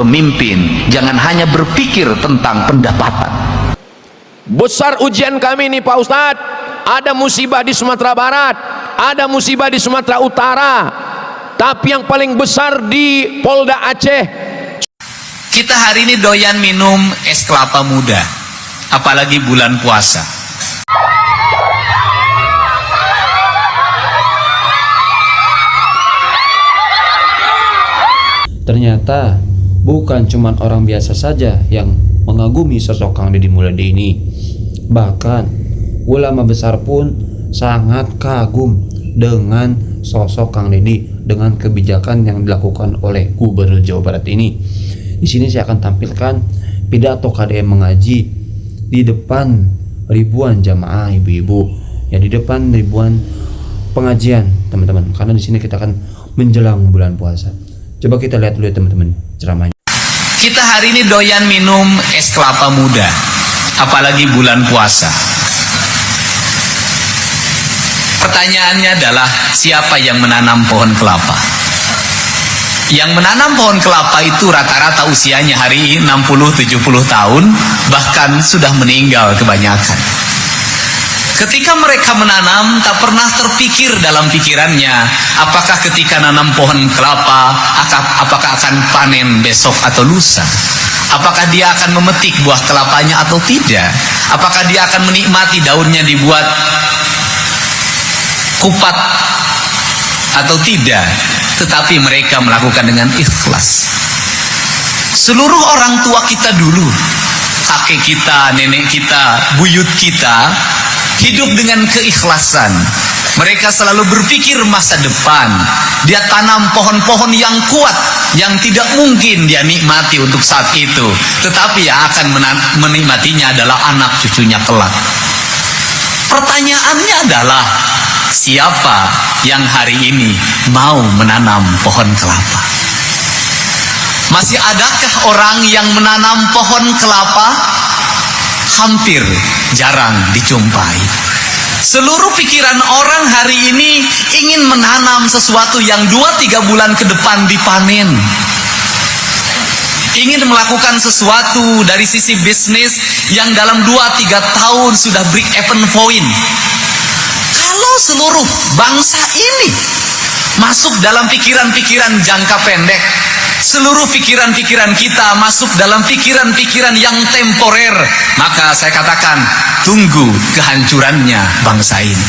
pemimpin jangan hanya berpikir tentang pendapatan. Besar ujian kami nih Pak Ustadz. Ada musibah di Sumatera Barat, ada musibah di Sumatera Utara, tapi yang paling besar di Polda Aceh. Kita hari ini doyan minum es kelapa muda, apalagi bulan puasa. Ternyata bukan cuma orang biasa saja yang mengagumi sosok Kang Deddy Mulyadi ini. Bahkan ulama besar pun sangat kagum dengan sosok Kang Deddy, dengan kebijakan yang dilakukan oleh Gubernur Jawa Barat ini. Di sini saya akan tampilkan pidato KDM mengaji di depan ribuan jamaah ibu-ibu, ya, di depan ribuan pengajian teman-teman, karena di sini kita akan menjelang bulan puasa. Coba kita lihat dulu ya teman-teman ceramahnya. Kita hari ini doyan minum es kelapa muda, apalagi bulan puasa. Pertanyaannya adalah, siapa yang menanam pohon kelapa? Yang menanam pohon kelapa itu rata-rata usianya hari ini 60-70 tahun, bahkan sudah meninggal kebanyakan. Ketika mereka menanam, tak pernah terpikir dalam pikirannya, apakah ketika nanam pohon kelapa, apakah akan panen besok atau lusa? Apakah dia akan memetik buah kelapanya atau tidak? Apakah dia akan menikmati daunnya dibuat kupat atau tidak? Tetapi mereka melakukan dengan ikhlas. Seluruh orang tua kita dulu, kakek kita, nenek kita, buyut kita, hidup dengan keikhlasan. Mereka selalu berpikir masa depan. Dia tanam pohon-pohon yang kuat, yang tidak mungkin dia nikmati untuk saat itu, tetapi yang akan menikmatinya adalah anak cucunya kelak. Pertanyaannya adalah, siapa yang hari ini mau menanam pohon kelapa? Masih adakah orang yang menanam pohon kelapa? Hampir jarang dijumpai. Seluruh pikiran orang hari ini ingin menanam sesuatu yang 2-3 bulan ke depan dipanen. Ingin melakukan sesuatu dari sisi bisnis yang dalam 2-3 tahun sudah break even point. Kalau seluruh bangsa ini masuk dalam pikiran-pikiran jangka pendek, seluruh pikiran-pikiran kita masuk dalam pikiran-pikiran yang temporer, maka saya katakan, tunggu kehancurannya bangsa ini.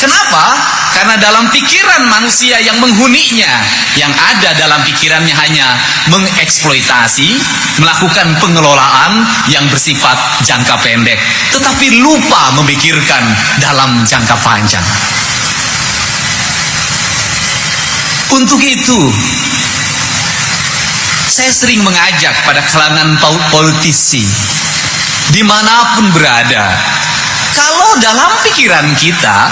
Kenapa? Karena dalam pikiran manusia yang menghuninya, yang ada dalam pikirannya hanya mengeksploitasi, melakukan pengelolaan yang bersifat jangka pendek, tetapi lupa memikirkan dalam jangka panjang. Untuk itu, saya sering mengajak pada kalangan politisi, dimanapun berada, kalau dalam pikiran kita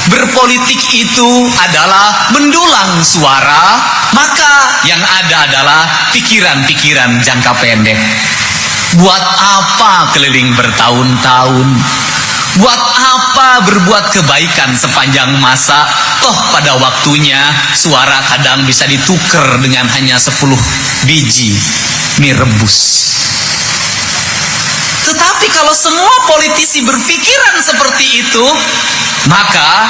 berpolitik itu adalah mendulang suara, maka yang ada adalah pikiran-pikiran jangka pendek. Buat apa keliling bertahun-tahun? Buat apa berbuat kebaikan sepanjang masa? Toh pada waktunya suara kadang bisa ditukar dengan hanya 10 biji mie rebus. Tetapi kalau semua politisi berpikiran seperti itu, maka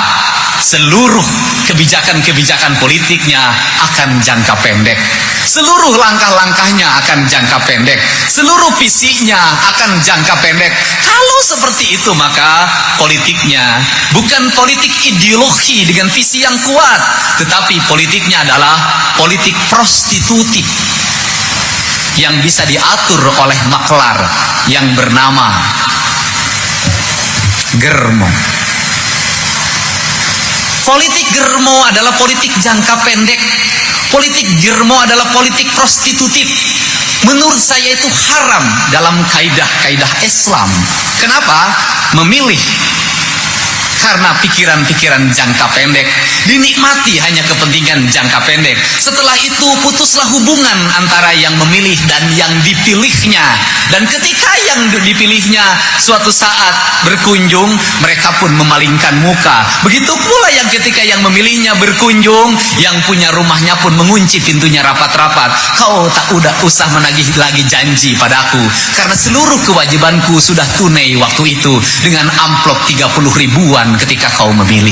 seluruh kebijakan-kebijakan politiknya akan jangka pendek. Seluruh langkah-langkahnya akan jangka pendek. Seluruh visinya akan jangka pendek. Kalau seperti itu, maka politiknya bukan politik ideologi dengan visi yang kuat, tetapi politiknya adalah politik prostitutif yang bisa diatur oleh maklar yang bernama Germo. Politik Germo adalah politik jangka pendek. Politik Germo adalah politik prostitutif. Menurut saya itu haram dalam kaidah-kaidah Islam. Kenapa? Memilih karena pikiran-pikiran jangka pendek, dinikmati hanya kepentingan jangka pendek. Setelah itu putuslah hubungan antara yang memilih dan yang dipilihnya. Dan ketika yang dipilihnya suatu saat berkunjung, mereka pun memalingkan muka. Begitu pula yang ketika yang memilihnya berkunjung, yang punya rumahnya pun mengunci pintunya rapat-rapat. Kau tak usah menagih lagi janji padaku, karena seluruh kewajibanku sudah tunai waktu itu dengan amplop 30 ribuan ketika kau memilih.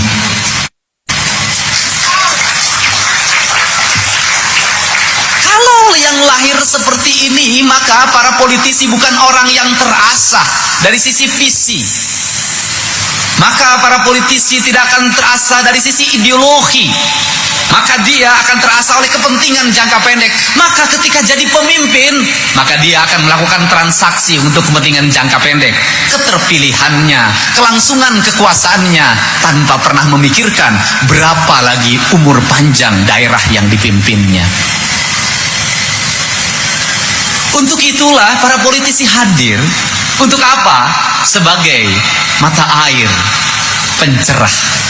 Kalau yang lahir seperti ini, maka para politisi bukan orang yang terasah dari sisi visi. Maka para politisi tidak akan terasa dari sisi ideologi. Maka dia akan terasa oleh kepentingan jangka pendek. Maka ketika jadi pemimpin, maka dia akan melakukan transaksi untuk kepentingan jangka pendek. Keterpilihannya, kelangsungan kekuasaannya, tanpa pernah memikirkan berapa lagi umur panjang daerah yang dipimpinnya. Untuk itulah para politisi hadir. Untuk apa? Sebagai mata air pencerah.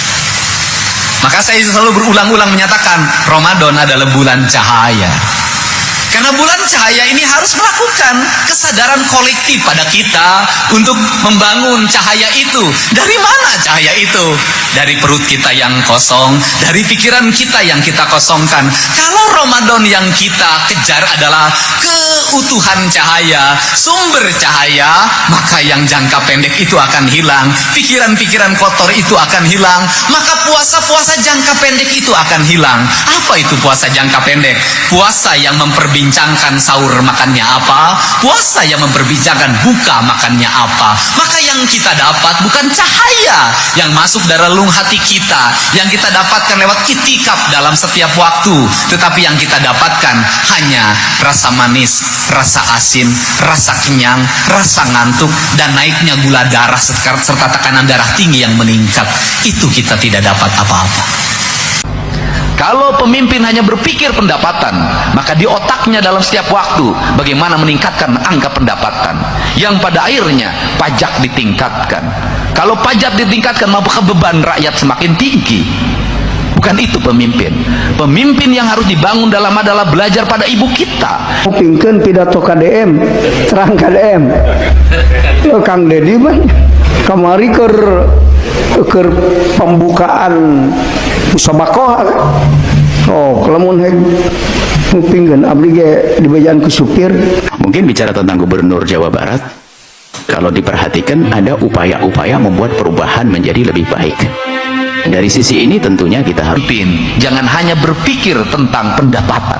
Maka saya selalu berulang-ulang menyatakan Ramadan adalah bulan cahaya. Karena bulan cahaya ini harus melakukan kesadaran kolektif pada kita untuk membangun cahaya itu. Dari mana cahaya itu? Dari perut kita yang kosong, dari pikiran kita yang kita kosongkan. Kalau Ramadan yang kita kejar adalah keutuhan cahaya, sumber cahaya, maka yang jangka pendek itu akan hilang, pikiran-pikiran kotor itu akan hilang, maka puasa-puasa jangka pendek itu akan hilang. Apa itu puasa jangka pendek? Puasa yang memperbincangkan sahur makannya apa, puasa yang memperbincangkan buka makannya apa. Maka yang kita dapat bukan cahaya yang masuk dari relung hati kita, yang kita dapatkan lewat itikaf dalam setiap waktu, tetapi yang kita dapatkan hanya rasa manis, rasa asin, rasa kenyang, rasa ngantuk, dan naiknya gula darah serta tekanan darah tinggi yang meningkat. Itu kita tidak dapat apa-apa. Kalau pemimpin hanya berpikir pendapatan, maka di otaknya dalam setiap waktu bagaimana meningkatkan angka pendapatan, yang pada akhirnya pajak ditingkatkan. Kalau pajak ditingkatkan, maka beban rakyat semakin tinggi. Bukan itu pemimpin. Pemimpin yang harus dibangun dalam adalah belajar pada ibu kita. Pingkeun pidato KDM, terang KDM. Kang Dedi mah kamari keur pembukaan musabakoh. Oh, kelamun pingkeun abdi ge dibajaan ku supir. Mungkin bicara tentang Gubernur Jawa Barat, kalau diperhatikan ada upaya-upaya membuat perubahan menjadi lebih baik. Dari sisi ini tentunya kita harus jangan hanya berpikir tentang pendapatan.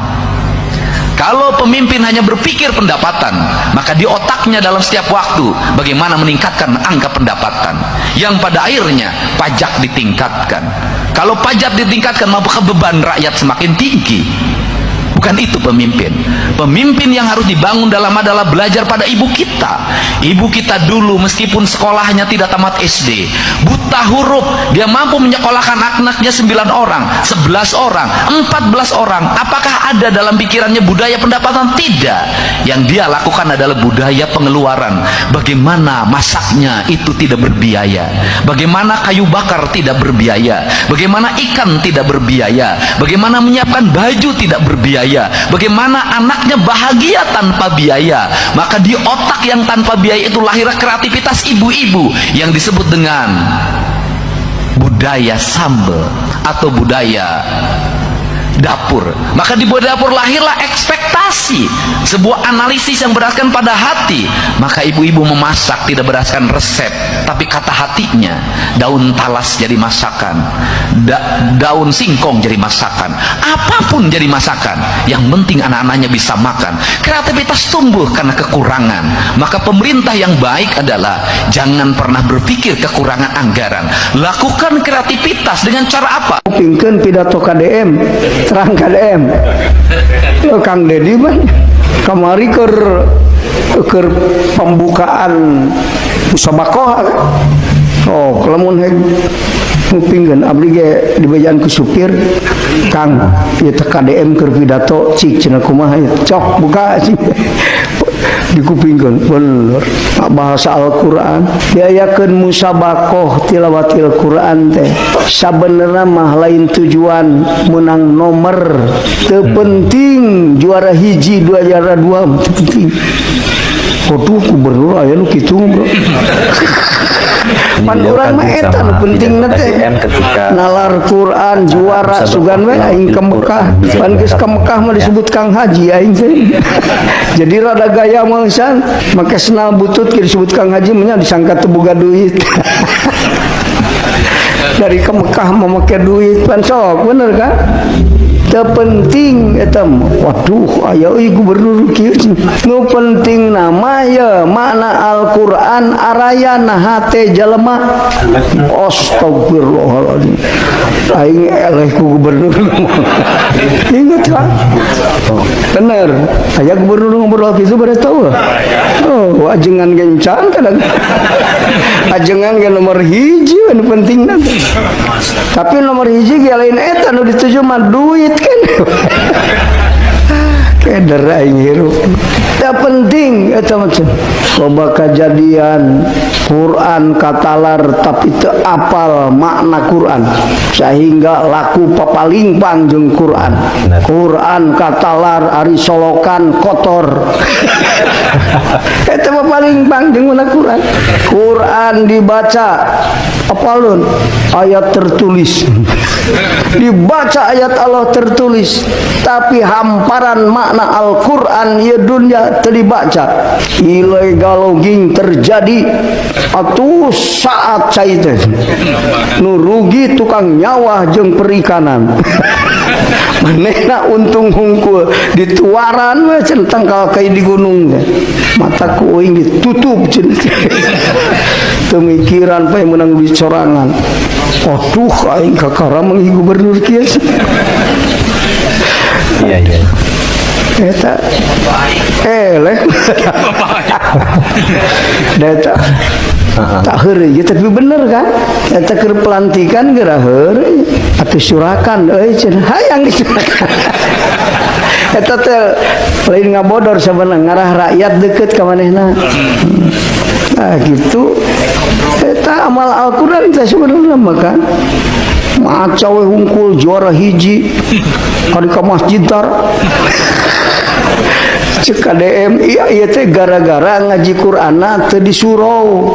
Kalau pemimpin hanya berpikir pendapatan, maka di otaknya dalam setiap waktu bagaimana meningkatkan angka pendapatan, yang pada akhirnya pajak ditingkatkan. Kalau pajak ditingkatkan, maka beban rakyat semakin tinggi. Bukan itu pemimpin. Pemimpin yang harus dibangun dalam adalah belajar pada ibu kita. Ibu kita dulu meskipun sekolahnya tidak tamat SD, buta huruf, dia mampu menyekolahkan anak-anaknya 9 orang, 11 orang, 14 orang. Apakah ada dalam pikirannya budaya pendapatan? Tidak. Yang dia lakukan adalah budaya pengeluaran. Bagaimana masaknya itu tidak berbiaya, bagaimana kayu bakar tidak berbiaya, bagaimana ikan tidak berbiaya, bagaimana menyiapkan baju tidak berbiaya, bagaimana anaknya bahagia tanpa biaya. Maka di otak yang tanpa biaya itu lahir kreativitas ibu-ibu yang disebut dengan budaya sambal atau budaya dapur. Maka di budaya dapur lahirlah ekspektasi, sebuah analisis yang berdasarkan pada hati. Maka ibu-ibu memasak tidak berdasarkan resep, tapi kata hatinya. Daun talas jadi masakan, daun singkong jadi masakan, apapun jadi masakan, yang penting anak-anaknya bisa makan. Kreativitas tumbuh karena kekurangan. Maka pemerintah yang baik adalah jangan pernah berpikir kekurangan anggaran, lakukan kreativitas dengan cara apa? Pingkeun pidato KDM, terang KDM. Kang Dedi mah kamari keur pembukaan musabakoh. Oh, kelamun pingkeun abdi ge dibajaan ku supir. Kang, ieu teh KDM keur pidato cik cenah kumaha? Cok buka cik. Di kupingkeun bener. bahasa Al-Quran diayakeun musabakoh tilawatil Quran teh sabenerna mah lain tujuan menang nomor teu penting juara hiji dua juara dua teu penting. Waduh gubernur aya nu kitu bro. Pan urang mah eta nu pentingna teh nalar Quran juara sugan we aing ke Mekah pan geus ka Mekah mah disebut Kang Haji aing teh. Jadi rada gaya mangsan make senal butut disebut Kang Haji nya disangka teu boga duit. Dari ke Mekah mah make duit pan sok bener kan? Terpenting eta waduh aya euy gubernur kieu nu penting nama ya makna Al-Qur'an araya naha teh jelema astagfirullahaladzim aing eleh ku gubernur inget kan bener aya gubernur ngobrol kitu bade tahu oh ajengan gencan kadang ajengan ge nomor hiji anu pentingna tapi nomor hiji ge lain eta nu dituju mah duit kan keder aing hirup teu penting eta macam loba kejadian Quran katalar tapi teu apal makna Quran sehingga laku papalingpang jeung Quran. Quran katalar ari solokan kotor eta papalingpang jeung makna Quran. Quran dibaca apalun ayat tertulis dibaca ayat Allah tertulis tapi hamparan makna Al-Quran ya dunia terdibaca illegal logging terjadi atuh saat caite nu rugi tukang nyawa jeung perikanan manehna untung hungkul dituaran we centang kai di gunung mata ku euing ditutup cenah pemikiran pae menang di sorangan aduh aing kakara menghi gubernur kieu iya eta eleh data tak heureuy tapi bener kan eta keur pelantikan geura heureuy atuh surakan euy cenah hayang disurakan eta teh lain ngabodor sabenerna ngarah rakyat deukeut ka manehna nah gitu eta amal Al-Quran teh sebenarnya mah kan maca we hungkul juara hiji kali ka masjid tar cek KDM iya teh gara-gara ngaji Qur'ana teu disurau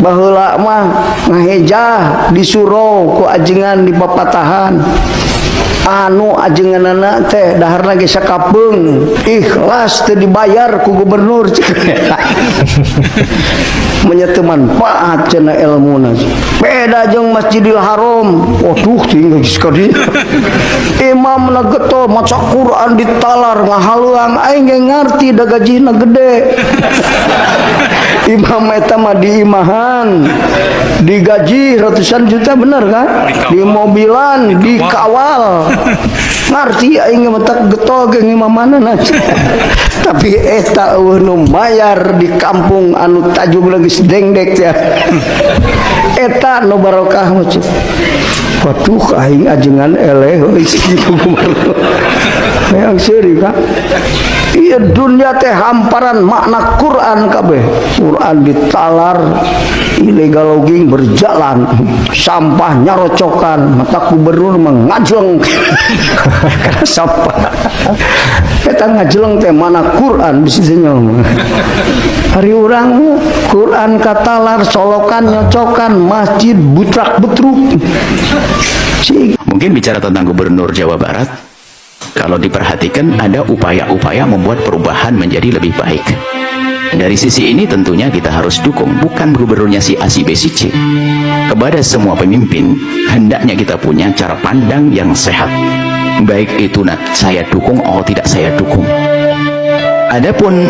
baheula mah ngahejah disurau ku ajengan di papatahan anu ajenganana teh daharna ge sakapeung ikhlas teu dibayar ku gubernur menyatu manfaat cenah ilmuna beda jeung Masjidil Haram waduh tinggal sekali imamna getol maca Quran ditalar ngahaluang aing ge ngarti da gajina gede imam eta mah diimahan digaji ratusan juta bener kan di mobilan dikawal ngarti aing mah tak getol ge imamana tapi eta eueuh nu mayar di kampung anu tajung lagi dengdek ya eta nu barokah mah waduh aing ajengan eleh euy yang seri kan iya dunia teh hamparan makna Quran kabeh Quran ditalar illegal logging berjalan sampah nyarocokan mata gubernur mengajleng karena sampah kita ngajleng teh mana Quran bisanya hari orang Quran katalar solokan nyocokan masjid butrak betruk Mungkin bicara tentang gubernur Jawa Barat, kalau diperhatikan ada upaya-upaya membuat perubahan menjadi lebih baik. Dari sisi ini tentunya kita harus dukung, bukan gubernurnya si A, si B, si C. Kepada semua pemimpin, hendaknya kita punya cara pandang yang sehat. Baik itu saya dukung atau tidak saya dukung. Adapun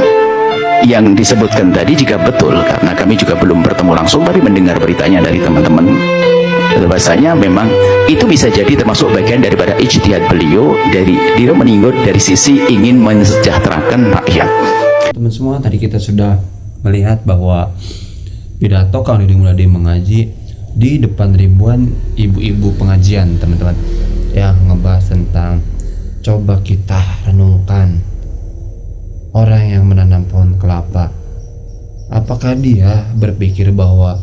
yang disebutkan tadi jika betul, karena kami juga belum bertemu langsung, tapi mendengar beritanya dari teman-teman, bahasanya memang itu bisa jadi termasuk bagian daripada ijtihad beliau dari dia meninggal dari sisi ingin mensejahterakan rakyat. Teman semua, tadi kita sudah melihat bahwa pidato Kang Didi Mulyadi mengaji di depan ribuan ibu-ibu pengajian, teman-teman, yang ngebahas tentang coba kita renungkan orang yang menanam pohon kelapa Apakah dia berpikir bahwa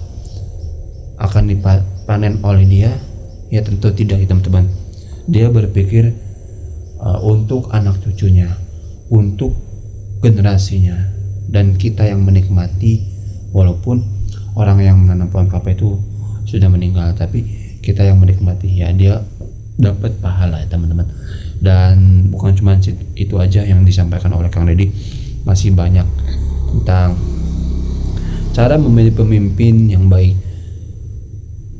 akan dipanen oleh dia? Ya tentu tidak, teman-teman. Dia berpikir untuk anak cucunya, untuk generasinya, dan kita yang menikmati. Walaupun orang yang menanam pohon kelapa itu sudah meninggal, tapi kita yang menikmati, ya dia dapat pahala ya teman-teman. Dan bukan cuma itu aja yang disampaikan oleh Kang Deddy, masih banyak tentang cara memilih pemimpin yang baik.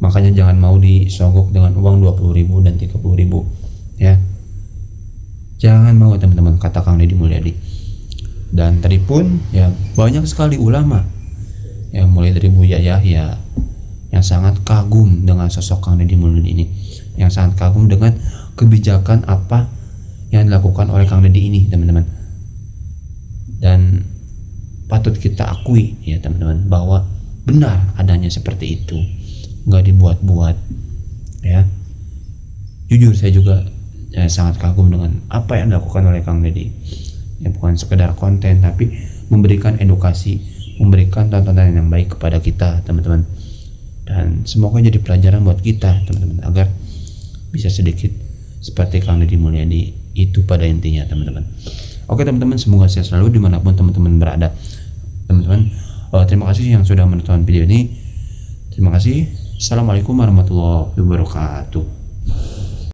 Makanya jangan mau disogok dengan uang 20.000 dan 30.000 ya. Jangan mau teman-teman, kata Kang Deddy Mulyadi. Dan tadi pun ya banyak sekali ulama yang mulai dari Buya Yahya yang sangat kagum dengan sosok Kang Deddy Mulyadi ini, yang sangat kagum dengan kebijakan apa yang dilakukan oleh Kang Deddy ini teman-teman. Dan patut kita akui ya teman-teman bahwa benar adanya seperti itu, nggak dibuat-buat ya. Jujur saya juga sangat kagum dengan apa yang dilakukan oleh Kang Deddy ya, bukan sekedar konten tapi memberikan edukasi, memberikan tontonan yang baik kepada kita teman-teman. Dan semoga jadi pelajaran buat kita teman-teman, agar bisa sedikit seperti Kang Deddy Mulyadi itu pada intinya teman-teman. Oke teman-teman, semoga sehat selalu dimanapun teman-teman berada teman-teman. Terima kasih yang sudah menonton video ini. Terima kasih. Assalamualaikum warahmatullahi wabarakatuh.